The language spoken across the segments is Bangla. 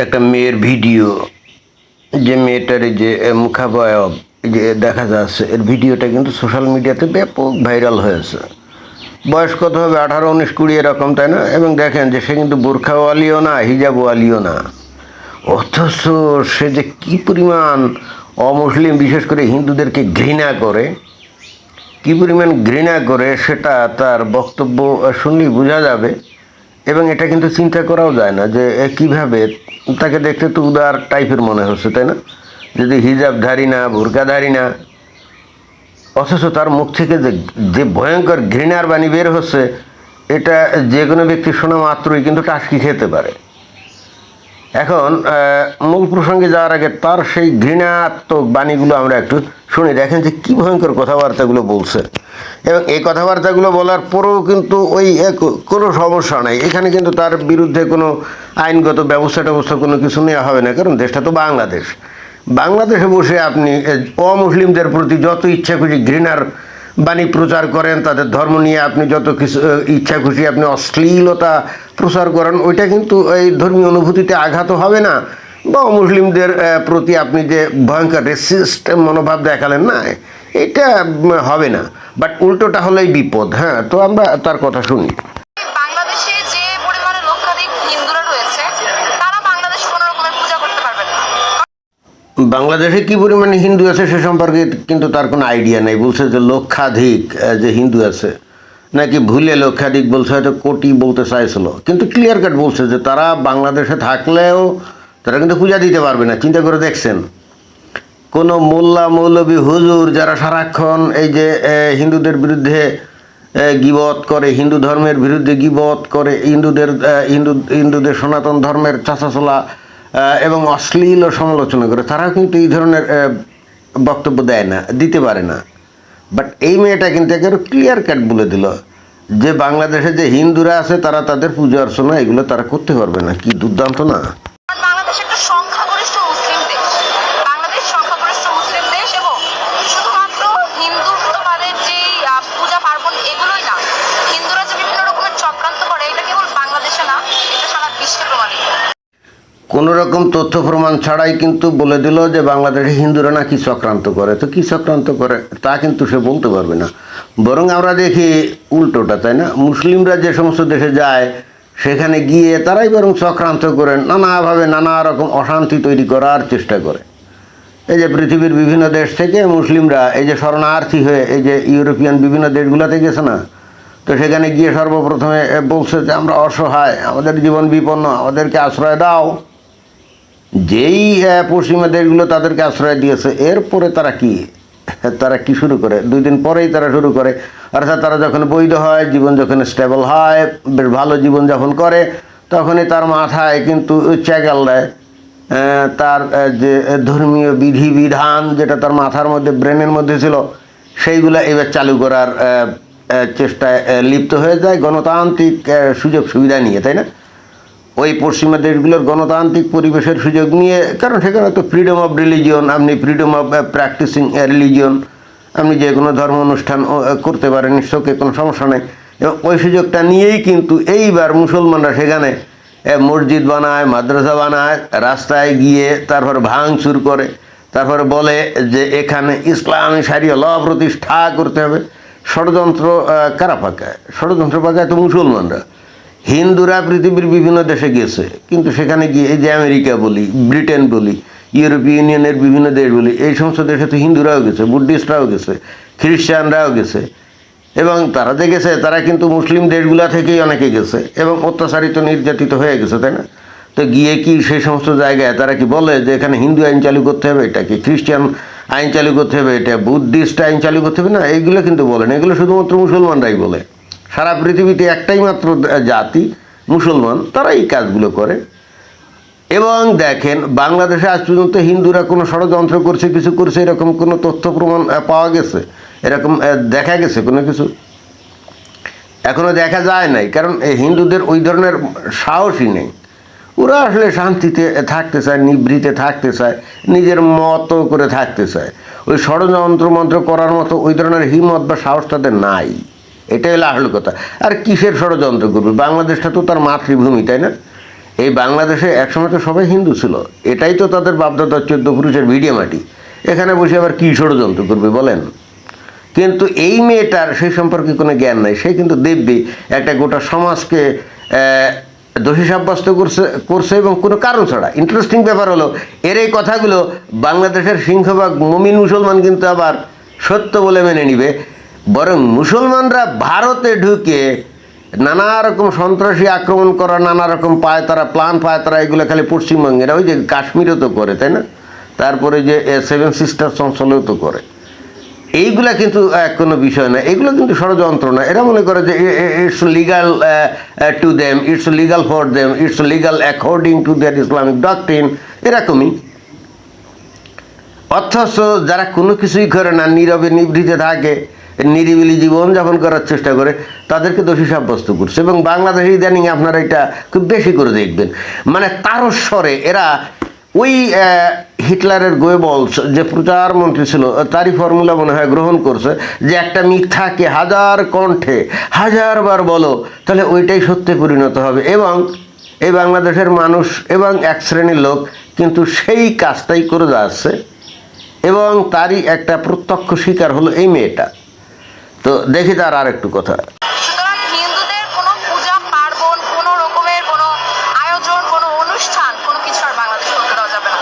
একটা মেয়ের ভিডিও, যে মেয়েটার এই যে মুখাবয়ব যে দেখা যাচ্ছে, এর ভিডিওটা কিন্তু সোশ্যাল মিডিয়াতে ব্যাপক ভাইরাল হয়েছে। বয়স কত হবে? 18, 19, 20 এরকম, তাই না? এবং দেখেন যে সে কিন্তু বোরখাওয়ালিও না, হিজাবওয়ালিও না, অথচ সে যে কী পরিমাণ অমুসলিম, বিশেষ করে হিন্দুদেরকে ঘৃণা করে, কী পরিমাণ ঘৃণা করে সেটা তার বক্তব্য শুনলেই বোঝা যাবে। এবং এটা কিন্তু চিন্তা করাও যায় না যে কীভাবে তাকে দেখতে তো উদার টাইপের মনে হচ্ছে, তাই না? যদি হিজাবধারী না, বোরকাধারী না, অথচ তার মুখ থেকে যে যে ভয়ঙ্কর ঘৃণার বাণী বের হচ্ছে, এটা যে কোনো ব্যক্তি শোনা মাত্রই কিন্তু টাসকি খেতে পারে। এখন মূল প্রসঙ্গে যাওয়ার আগে তার সেই ঘৃণাত্মক বাণীগুলো আমরা একটু শুনি। দেখেন যে কী ভয়ঙ্কর কথাবার্তাগুলো বলছে, এবং এই কথাবার্তাগুলো বলার পরেও কিন্তু ওই কোনো সমস্যা নাই। এখানে কিন্তু তার বিরুদ্ধে কোনো আইনগত ব্যবস্থা কোনো কিছু নেওয়া হবে না, কারণ দেশটা তো বাংলাদেশ। বাংলাদেশে বসে আপনি অমুসলিমদের প্রতি যত ইচ্ছা খুশি ঘৃণার বাণী প্রচার করেন, তাদের ধর্ম নিয়ে আপনি যত কিছু ইচ্ছা খুশি আপনি অশ্লীলতা প্রচার করেন, ওইটা কিন্তু এই ধর্মীয় অনুভূতিতে আঘাত হবে না, বা মুসলিমদের প্রতি আপনি যে ভয়ঙ্কর রেসিস্ট মনোভাব দেখালেন না, এটা হবে না। বাট উল্টোটা হলেই বিপদ। হ্যাঁ, তো আমরা তার কথা শুনি। বাংলাদেশে যে পরিমাণে লক্ষাধিক হিন্দুরা রয়েছে, তারা বাংলাদেশ কোনো রকমের পূজা করতে পারবে না। বাংলাদেশে কি পরিমাণে হিন্দু আছে সে সম্পর্কে কিন্তু তার কোনো আইডিয়া নেই। বলছে যে লক্ষাধিক যে হিন্দু আছে, নাকি ভুলে লক্ষাধিক বলছে, হয়তো কোটি বলতে চাইছিল, কিন্তু ক্লিয়ার কাট বলছে যে তারা বাংলাদেশে থাকলেও তারা কিন্তু পূজা দিতে পারবে না। চিন্তা করে দেখছেন, কোনো মোল্লা মৌলবী হুজুর যারা সারাক্ষণ এই যে হিন্দুদের বিরুদ্ধে গীবত করে, হিন্দু ধর্মের বিরুদ্ধে গীবত করে, হিন্দুদের সনাতন ধর্মের চাচাচলা এবং অশ্লীল সমালোচনা করে, তারাও কিন্তু এই ধরনের বক্তব্য দেয় না, দিতে পারে না। বাট এই মেয়েটা কিন্তু একেবারে ক্লিয়ার কাট বলে দিল যে বাংলাদেশে যে হিন্দুরা আছে তারা তাদের পূজা অর্চনা এগুলো তারা করতে পারবে না। কি দুর্দান্ত না! বাংলাদেশ একটা সংখ্যাগরিষ্ঠ মুসলিম দেশ। বাংলাদেশ সংখ্যাগরিষ্ঠ মুসলিম দেশ, এবং শুধুমাত্র হিন্দুত্ববাদের যে পূজা পার্বণ এগুলোই না, হিন্দুরা যে বিভিন্ন রকমের চক্রান্ত করে, এটা কেবল বাংলাদেশে না, এটা সারা বিশ্বে প্রমাণিত। কোনো রকম তথ্য প্রমাণ ছাড়াই কিন্তু বলে দিল যে বাংলাদেশে হিন্দুরা নাকি চক্রান্ত করে। তো কী চক্রান্ত করে তা কিন্তু সে বলতে পারবে না। বরং আমরা দেখি উল্টোটা, তাই না? মুসলিমরা যে সমস্ত দেশে যায় সেখানে গিয়ে তারাই বরং চক্রান্ত করেন, নানাভাবে নানা রকম অশান্তি তৈরি করার চেষ্টা করে। এই যে পৃথিবীর বিভিন্ন দেশ থেকে মুসলিমরা এই যে শরণার্থী হয়ে এই যে ইউরোপিয়ান বিভিন্ন দেশগুলোতে গেছে না, তো সেখানে গিয়ে সর্বপ্রথমে বলছে যে আমরা অসহায়, আমাদের জীবন বিপন্ন, আমাদেরকে আশ্রয় দাও। যেই পশ্চিমা দেশগুলো তাদেরকে আশ্রয় দিয়েছে, এরপরে তারা কি শুরু করে? 2 দিন পরেই তারা শুরু করে, অর্থাৎ তারা যখন বৈধ হয়, জীবন যখন স্টেবল হয়, বেশ ভালো জীবনযাপন করে, তখনই তার মাথায় কিন্তু চ্যাগাল দেয়। তার যে ধর্মীয় বিধিবিধান যেটা তার মাথার মধ্যে, ব্রেনের মধ্যে ছিল, সেইগুলো এবার চালু করার চেষ্টায় লিপ্ত হয়ে যায়, গণতান্ত্রিক সুযোগ সুবিধা নিয়ে, তাই না? ওই পশ্চিমা দেশগুলোর গণতান্ত্রিক পরিবেশের সুযোগ নিয়ে, কারণ সেখানে তো ফ্রিডম অফ রিলিজিয়ন, আপনি ফ্রিডম অফ প্র্যাকটিসিং রিলিজিয়ন, আপনি যে কোনো ধর্ম অনুষ্ঠান করতে পারেন, নিশ্চয়ই কোনো সমস্যা নেই। এবং ওই সুযোগটা নিয়েই কিন্তু এইবার মুসলমানরা সেখানে মসজিদ বানায়, মাদ্রাসা বানায়, রাস্তায় গিয়ে তারপর ভাঙচুর করে, তারপরে বলে যে এখানে ইসলামী শারিয়া ল প্রতিষ্ঠা করতে হবে। ষড়যন্ত্র কারা পাকায়? ষড়যন্ত্র পাকায় তো মুসলমানরা। হিন্দুরা পৃথিবীর বিভিন্ন দেশে গেছে, কিন্তু সেখানে গিয়ে এই যে আমেরিকা বলি, ব্রিটেন বলি, ইউরোপীয় ইউনিয়নের বিভিন্ন দেশ বলি, এই সমস্ত দেশে তো হিন্দুরাও গেছে, বুদ্ধিস্টরাও গেছে, খ্রিস্টানরাও গেছে, এবং তারা যে গেছে তারা কিন্তু মুসলিম দেশগুলো থেকেই অনেকে গেছে এবং অত্যাচারিত নির্যাতিত হয়ে গেছে, তাই না? তো গিয়ে কি সেই সমস্ত জায়গায় তারা কি বলে যে এখানে হিন্দু আইন চালু করতে হবে, এটা কি খ্রিস্টান আইন চালু করতে হবে, এটা বুদ্ধিস্ট আইন চালু করতে হবে? না, এইগুলো কিন্তু বলে না, এগুলো শুধুমাত্র মুসলমানরাই বলে। সারা পৃথিবীতে একটাই মাত্র জাতি মুসলমান, তারা এই কাজগুলো করে। এবং দেখেন, বাংলাদেশে আজ পর্যন্ত হিন্দুরা কোনো ষড়যন্ত্র করছে, কিছু করছে, এরকম কোনো তথ্য প্রমাণ পাওয়া গেছে? এরকম দেখা গেছে কোনো কিছু? এখনও দেখা যায় নাই, কারণ হিন্দুদের ওই ধরনের সাহসই নেই। ওরা আসলে শান্তিতে থাকতে চায়, নিভৃতে থাকতে চায়, নিজের মতো করে থাকতে চায়। ওই ষড়যন্ত্র মন্ত্র করার মতো ওই ধরনের হিম্মত বা সাহস তাদের নাই। এটাই হলো আসল কথা। আর কিসের ষড়যন্ত্র করবে? বাংলাদেশটা তো তার মাতৃভূমি, তাই না? এই বাংলাদেশে একসময় তো সবাই হিন্দু ছিল, এটাই তো তাদের বাপদাদা 14 পুরুষের ভিডিও মাটি। এখানে বসে আবার কী ষড়যন্ত্র করবে বলেন? কিন্তু এই মেয়েটার সেই সম্পর্কে কোনো জ্ঞান নাই। সে কিন্তু দিব্যি একটা গোটা সমাজকে দোষী সাব্যস্ত করছে এবং কোনো কারণ ছাড়া। ইন্টারেস্টিং ব্যাপার হলো, এর এই কথাগুলো বাংলাদেশের সিংহভাগ মুমিন মুসলমান কিন্তু আবার সত্য বলে মেনে নিবে, বরং মুসলমানরা ভারতে ঢুকে নানা রকম সন্ত্রাসী আক্রমণ করা, নানা রকম পায়তারা, প্ল্যান পায়তারা, এগুলো খালি পশ্চিমবঙ্গের, ওই যে কাশ্মীরেও তো করে, তাই না? তারপরে যে 7 সিস্টার্স অঞ্চলেও তো করে। এইগুলা কিন্তু কোনো বিষয় না, এগুলো কিন্তু ষড়যন্ত্র না। এরা মনে করে যে it's legal to them, it's legal for them, it's legal according to their Islamic doctrine, এরকমই। অথচ যারা কোনো কিছুই করে না, নীরবে নিভৃতে থাকে, নিরিবিলি জীবনযাপন করার চেষ্টা করে, তাদেরকে দোষী সাব্যস্ত করছে। এবং বাংলাদেশে ইদানিং আপনারা এটা খুব বেশি করে দেখবেন, মানে তারস্বরে এরা ওই হিটলারের গোয়েবলস যে প্রচারমন্ত্রী ছিল, তারই ফর্মুলা মনে হয় গ্রহণ করছে, যে একটা মিথ্যাকে হাজার কণ্ঠে হাজারবার বলো, তাহলে ওইটাই সত্যে পরিণত হবে। এবং এই বাংলাদেশের মানুষ এবং এক শ্রেণীর লোক কিন্তু সেই কাজটাই করে যাচ্ছে, এবং তারই একটা প্রত্যক্ষ শিকার হলো এই মেয়েটা। তো দেখি তার আর একটু কথা। সুতরাং হিন্দুদের কোনো পূজা পার্বণ, কোনো রকমের কোনো আয়োজন, কোনো অনুষ্ঠান, কোনো কিছু আর বাংলাদেশে করতে দেওয়া যাবে না।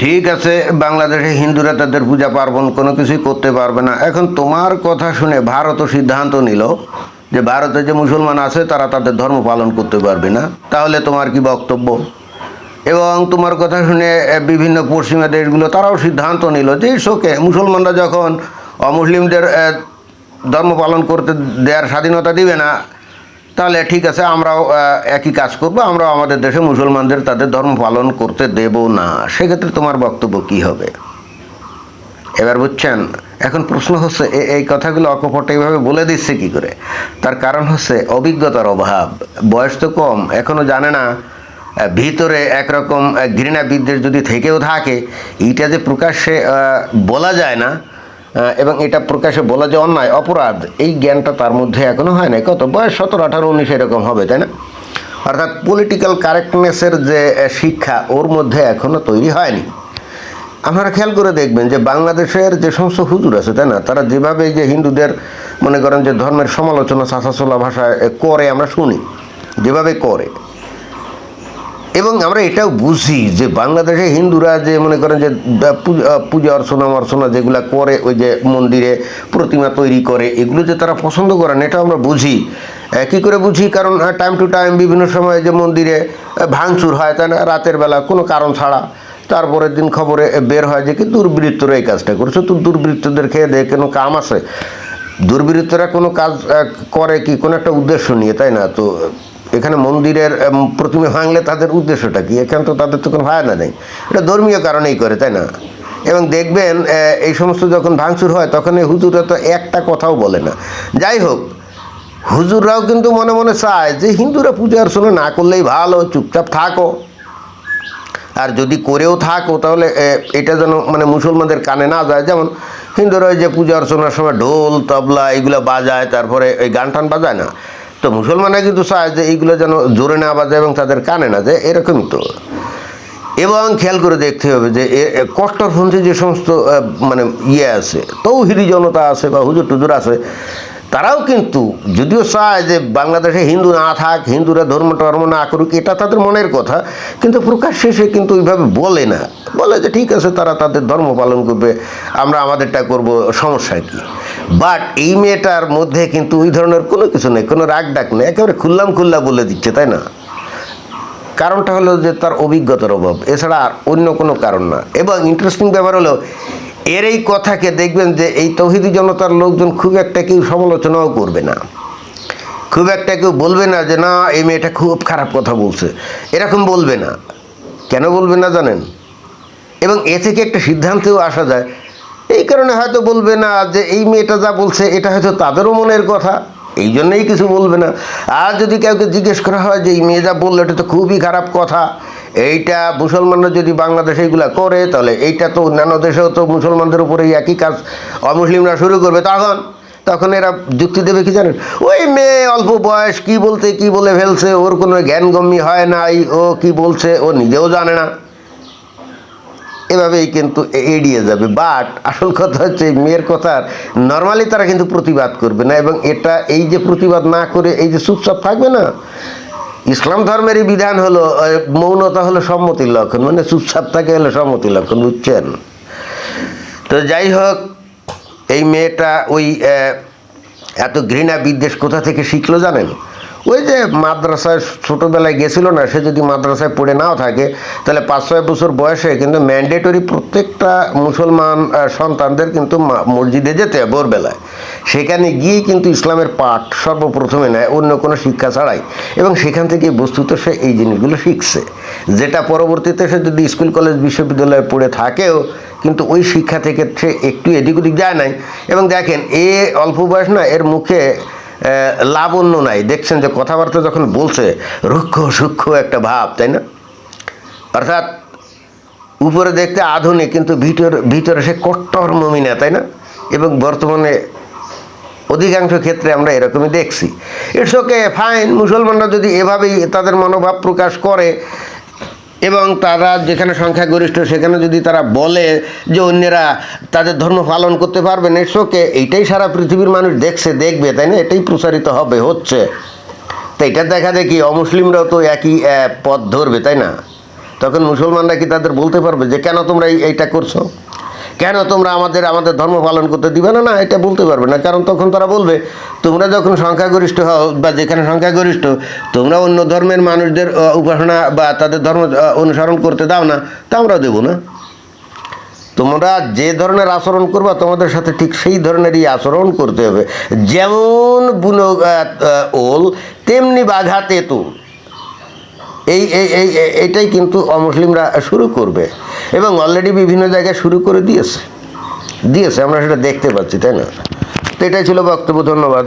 ঠিক আছে, বাংলাদেশে হিন্দুরা তাদের পূজা পার্বণ কোনো কিছুই করতে পারবে না। এখন তোমার কথা শুনে ভারতও সিদ্ধান্ত নিল যে ভারতে যে মুসলমান আছে তারা তাদের ধর্ম পালন করতে পারবে না। তাহলে তোমার কি বক্তব্য? এবং তোমার কথা শুনে বিভিন্ন পশ্চিমা দেশগুলো তারাও সিদ্ধান্ত নিল যে শোকে মুসলমানরা যখন অমুসলিমদের ধর্ম পালন করতে দেওয়ার স্বাধীনতা দিবে না, তাহলে ঠিক আছে, আমরাও একই কাজ করব, আমরাও আমাদের দেশে মুসলমানদের তাদের ধর্ম পালন করতে দেব না। সেক্ষেত্রে তোমার বক্তব্য কী হবে এবার বুঝছেন? এখন প্রশ্ন হচ্ছে এই কথাগুলো অকপট এইভাবে বলে দিচ্ছে কী করে? তার কারণ হচ্ছে অভিজ্ঞতার অভাব। বয়স তো কম, এখনও জানে না। ভিতরে একরকম ঘৃণা বিদ্বেষ যদি থেকেও থাকে, এইটা যে প্রকাশ্যে বলা যায় না, এবং এটা প্রকাশে বলা যে অন্যায়, অপরাধ, এই জ্ঞানটা তার মধ্যে এখনও হয় না। কত বয়স? 17, 18, 19 এরকম হবে, তাই না? অর্থাৎ পলিটিক্যাল কারেক্টনেসের যে শিক্ষা ওর মধ্যে এখনও তৈরি হয়নি। আপনারা খেয়াল করে দেখবেন যে বাংলাদেশের যে সমস্ত হুজুর আছে, তাই না, তারা যেভাবে যে হিন্দুদের মনে করেন যে ধর্মের সমালোচনা চাঁচাচোলা ভাষায় করে, আমরা শুনি যেভাবে করে, এবং আমরা এটাও বুঝি যে বাংলাদেশে হিন্দুরা যে মনে করেন যে পূজা অর্চনা যেগুলো করে, ওই যে মন্দিরে প্রতিমা তৈরি করে, এগুলো যে তারা পছন্দ করেন, এটা আমরা বুঝি। কী করে বুঝি? কারণ টাইম টু টাইম বিভিন্ন সময়ে যে মন্দিরে ভাঙচুর হয়, তাই না, রাতের বেলা কোনো কারণ ছাড়া। তারপরের দিন খবরে বের হয় যে কি দুর্বৃত্তরা এই কাজটা করছে। তো দুর্বৃত্তদের খেয়ে দেয় কোনো কাম আছে? দুর্বৃত্তরা কোনো কাজ করে কি কোনো একটা উদ্দেশ্য নিয়ে, তাই না? তো এখানে মন্দিরের প্রতিমা ভাঙলে তাদের উদ্দেশ্যটা কি? এখানে তো তাদের তো কোনো ভায়না নেই, এটা ধর্মীয় কারণেই করে, তাই না? এবং দেখবেন এই সমস্ত যখন ভাঙচুর হয় তখন এই হুজুররা তো একটা কথাও বলে না। যাই হোক, হুজুররাও কিন্তু মনে মনে চায় যে হিন্দুরা পূজা অর্চনা না করলেই ভালো, চুপচাপ থাকো, আর যদি করেও থাকো তাহলে এটা যেন মানে মুসলমানদের কানে না যায়। যেমন হিন্দুরা ওই যে পূজা অর্চনার সময় ঢোল তবলা এগুলো বাজায়, তারপরে ওই গান টান বাজায় না, তো মুসলমানরা কিন্তু চায় যে এইগুলো যেন জোরে না বাজায় এবং তাদের কানে না যায়, এরকমই তো। এবং খেয়াল করে দেখতে হবে যে কট্টরপন্থী যে সমস্ত মানে আছে, তৌহিদি জনতা আছে বা হুজুর টুজুর আছে, তারাও কিন্তু যদিও চায় যে বাংলাদেশে হিন্দু না থাক, হিন্দুরা ধর্ম টর্ম না করুক, এটা তাদের মনের কথা, কিন্তু প্রকাশ্যে সে কিন্তু ওইভাবে বলে না। বলে যে ঠিক আছে, তারা তাদের ধর্ম পালন করবে, আমরা আমাদেরটা করব, সমস্যা কী? বাট এই মেয়েটার মধ্যে কিন্তু ওই ধরনের কোনো কিছু নেই, কোনো রাগ ডাক নেই, একেবারে খুল্লা বলে দিচ্ছে, তাই না? কারণটা হলো যে তার অভিজ্ঞতার অভাব, এছাড়া আর অন্য কোনো কারণ না। এবং ইন্টারেস্টিং ব্যাপার হলো, এর এই কথাকে দেখবেন যে এই তৌহিদি জনতার লোকজন খুব একটা কেউ সমালোচনাও করবে না, খুব একটা কেউ বলবে না যে না এই মেয়েটা খুব খারাপ কথা বলছে, এরকম বলবে না। কেন বলবে না জানেন? এবং এ থেকে একটা সিদ্ধান্তেও আসা যায়, এই কারণে হয়তো বলবে না যে এই মেয়েটা যা বলছে এটা হয়তো তাদেরও মনের কথা, এই জন্যই কিছু বলবে না। আর যদি কাউকে জিজ্ঞেস করা হয় যে এই মেয়ে যা বললো এটা তো খুবই খারাপ কথা, এইটা মুসলমানরা যদি বাংলাদেশে এইগুলা করে তাহলে এইটা তো অন্যান্য দেশেও তো মুসলমানদের উপরে একই কাজ অমুসলিমরা শুরু করবে, তখন তখন এরা যুক্তি দেবে কি জানেন, ওই মেয়ে অল্প বয়স কি বলতে কি বলে ফেলছে, ওর কোনো জ্ঞানগম্যি হয় নাই, ও কি বলছে ও নিজেও জানে না, এভাবেই কিন্তু এড়িয়ে যাবে। বাট আসল কথা হচ্ছে এই মেয়ের কথার নর্মালি তারা কিন্তু প্রতিবাদ করবে না, এবং এটা এই যে প্রতিবাদ না করে এই যে চুপচাপ থাকবে না, ইসলাম ধর্মেরই বিধান হলো মৌনতা হলো সম্মতির লক্ষণ, মানে চুপচাপ থাকে হলো সম্মতির লক্ষণ, বুঝছেন? তো যাই হোক, এই মেয়েটা ওই এত ঘৃণা বিদ্বেষ কোথা থেকে শিখলো জানেন? ওই যে মাদ্রাসায় ছোটোবেলায় গেছিল না, সে যদি মাদ্রাসায় পড়ে নাও থাকে তাহলে 5-6 বছর বয়সে কিন্তু ম্যান্ডেটরি প্রত্যেকটা মুসলমান সন্তানদের কিন্তু মসজিদে যেতে হয় ভোরবেলায়। সেখানে গিয়েই কিন্তু ইসলামের পাঠ সর্বপ্রথমে নেয়, অন্য কোনো শিক্ষা ছাড়াই, এবং সেখান থেকে বস্তুত সে এই জিনিসগুলো শিখছে, যেটা পরবর্তীতে সে যদি স্কুল কলেজ বিশ্ববিদ্যালয়ে পড়ে থাকেও কিন্তু ওই শিক্ষা থেকে সে একটু এদিক ওদিক যায় নাই। এবং দেখেন এ অল্প বয়স না, এর মুখে লাবণ্য নাই, দেখছেন যে কথাবার্তা যখন বলছে রুক্ষ সূক্ষ্ম একটা ভাব, তাই না? অর্থাৎ উপরে দেখতে আধুনিক কিন্তু ভিতরে সে কট্টর মুমিনা, তাই না? এবং বর্তমানে অধিকাংশ ক্ষেত্রে আমরা এরকমই দেখছি। ইটস ওকে, ফাইন, মুসলমানরা যদি এভাবেই তাদের মনোভাব প্রকাশ করে এবং তারা যেখানে সংখ্যাগরিষ্ঠ সেখানে যদি তারা বলে যে অন্যেরা তাদের ধর্ম পালন করতে পারবে না, ইটস ওকে, এইটাই সারা পৃথিবীর মানুষ দেখছে, দেখবে, তাই না? এটাই প্রচারিত হবে, হচ্ছে। তো এটা দেখা দেখি অমুসলিমরাও তো একই পথ ধরবে, তাই না? তখন মুসলমানরা কি তাদের বলতে পারবে যে কেন তোমরা এইটা করছো, কেন তোমরা আমাদের ধর্ম পালন করতে দিবে না? না, এটা বলতে পারবে না, কারণ তখন তারা বলবে তোমরা যখন সংখ্যাগরিষ্ঠ হও বা যেখানে সংখ্যাগরিষ্ঠ তোমরা অন্য ধর্মের মানুষদের উপাসনা বা তাদের ধর্ম অনুসরণ করতে দাও না, তা আমরাও দেবো না। তোমরা যে ধরনের আচরণ করবা তোমাদের সাথে ঠিক সেই ধরনেরই আচরণ করতে হবে, যেমন বুনো ওল তেমনি বাঘা তেঁতুল। এইটাই কিন্তু অমুসলিমরা শুরু করবে, এবং অলরেডি বিভিন্ন জায়গায় শুরু করে দিয়েছে, আমরা সেটা দেখতে পাচ্ছি, তাই না? তো এটাই ছিল বক্তব্য, ধন্যবাদ।